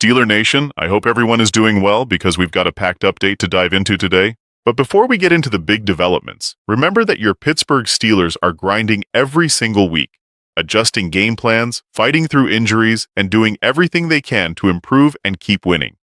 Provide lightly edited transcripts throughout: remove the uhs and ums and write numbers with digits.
Steeler Nation, I hope everyone is doing well because we've got a packed update to dive into today. But before we get into the big developments, remember that your Pittsburgh Steelers are grinding every single week, adjusting game plans, fighting through injuries, and doing everything they can to improve and keep winning.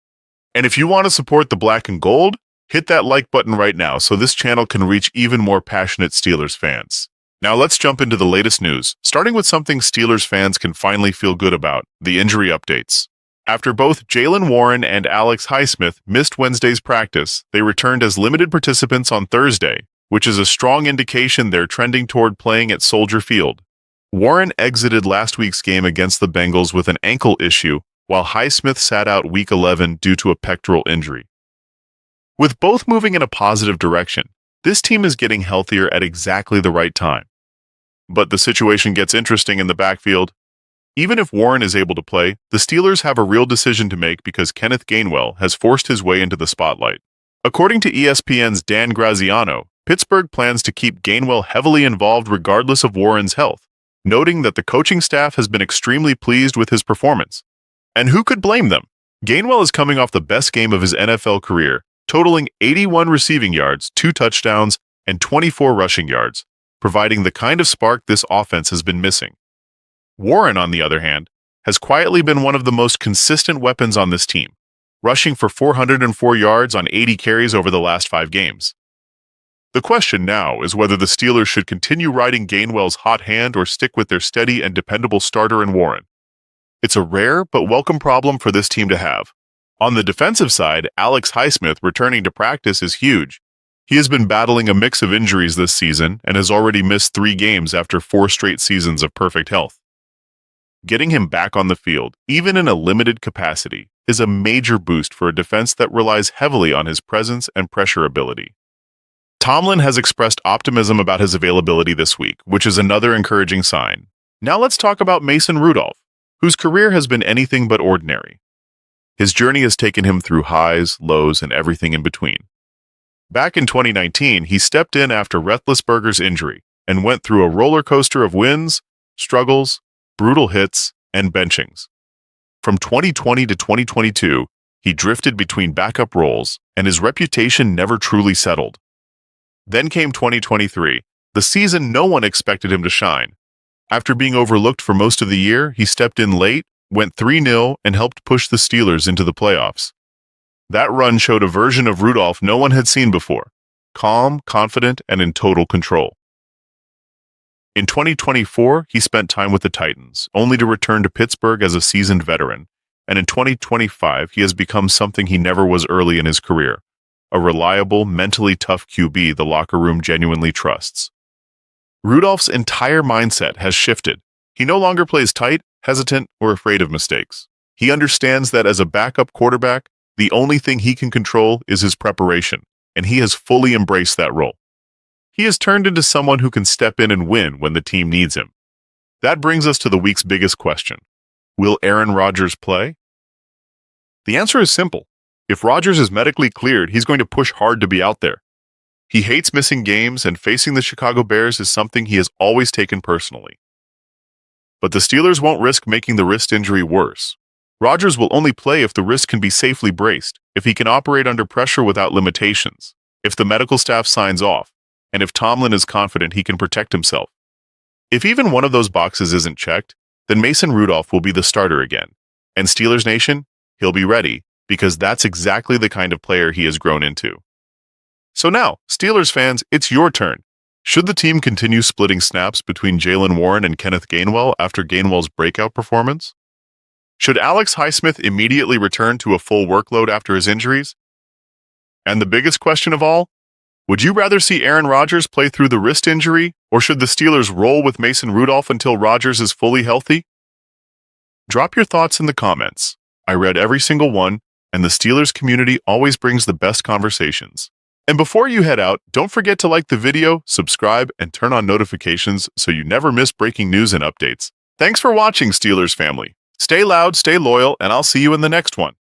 And if you want to support the black and gold, hit that like button right now so this channel can reach even more passionate Steelers fans. Now let's jump into the latest news, starting with something Steelers fans can finally feel good about, the injury updates. After both Jaylen Warren and Highsmith missed Wednesday's practice, they returned as limited participants on Thursday, which is a strong indication they're trending toward playing at Soldier Field. Warren exited last week's game against the Bengals with an ankle issue, while Highsmith sat out Week 11 due to a pectoral injury. With both moving in a positive direction, this team is getting healthier at exactly the right time. But the situation gets interesting in the backfield. Even if Warren is able to play, the Steelers have a real decision to make because Kenneth Gainwell has forced his way into the spotlight. According to ESPN's Dan Graziano, Pittsburgh plans to keep Gainwell heavily involved regardless of Warren's health, noting that the coaching staff has been extremely pleased with his performance. And who could blame them? Gainwell is coming off the best game of his NFL career, totaling 81 receiving yards, 2 touchdowns, and 24 rushing yards, providing the kind of spark this offense has been missing. Warren, on the other hand, has quietly been one of the most consistent weapons on this team, rushing for 404 yards on 80 carries over the last 5 games. The question now is whether the Steelers should continue riding Gainwell's hot hand or stick with their steady and dependable starter in Warren. It's a rare but welcome problem for this team to have. On the defensive side, Highsmith returning to practice is huge. He has been battling a mix of injuries this season and has already missed 3 games after 4 straight seasons of perfect health. Getting him back on the field, even in a limited capacity, is a major boost for a defense that relies heavily on his presence and pressure ability. Tomlin has expressed optimism about his availability this week, which is another encouraging sign. Now let's talk about Mason Rudolph, whose career has been anything but ordinary. His journey has taken him through highs, lows, and everything in between. Back in 2019, he stepped in after Roethlisberger's injury and went through a roller coaster of wins, struggles, brutal hits, and benchings. From 2020 to 2022, he drifted between backup roles, and his reputation never truly settled. Then came 2023, the season no one expected him to shine. After being overlooked for most of the year, he stepped in late, went 3-0, and helped push the Steelers into the playoffs. That run showed a version of Rudolph no one had seen before, calm, confident, and in total control. In 2024, he spent time with the Titans, only to return to Pittsburgh as a seasoned veteran, and in 2025, he has become something he never was early in his career, a reliable, mentally tough QB the locker room genuinely trusts. Rudolph's entire mindset has shifted. He no longer plays tight, hesitant, or afraid of mistakes. He understands that as a backup quarterback, the only thing he can control is his preparation, and he has fully embraced that role. He has turned into someone who can step in and win when the team needs him. That brings us to the week's biggest question. Will Aaron Rodgers play? The answer is simple. If Rodgers is medically cleared, he's going to push hard to be out there. He hates missing games, and facing the Chicago Bears is something he has always taken personally. But the Steelers won't risk making the wrist injury worse. Rodgers will only play if the wrist can be safely braced, if he can operate under pressure without limitations, if the medical staff signs off, and if Tomlin is confident he can protect himself. If even one of those boxes isn't checked, then Mason Rudolph will be the starter again. And Steelers Nation, he'll be ready, because that's exactly the kind of player he has grown into. So now, Steelers fans, it's your turn. Should the team continue splitting snaps between Jaylen Warren and Kenneth Gainwell after Gainwell's breakout performance? Should Highsmith immediately return to a full workload after his injuries? And the biggest question of all, would you rather see Aaron Rodgers play through the wrist injury, or should the Steelers roll with Mason Rudolph until Rodgers is fully healthy? Drop your thoughts in the comments. I read every single one, and the Steelers community always brings the best conversations. And before you head out, don't forget to like the video, subscribe, and turn on notifications so you never miss breaking news and updates. Thanks for watching, Steelers family. Stay loud, stay loyal, and I'll see you in the next one.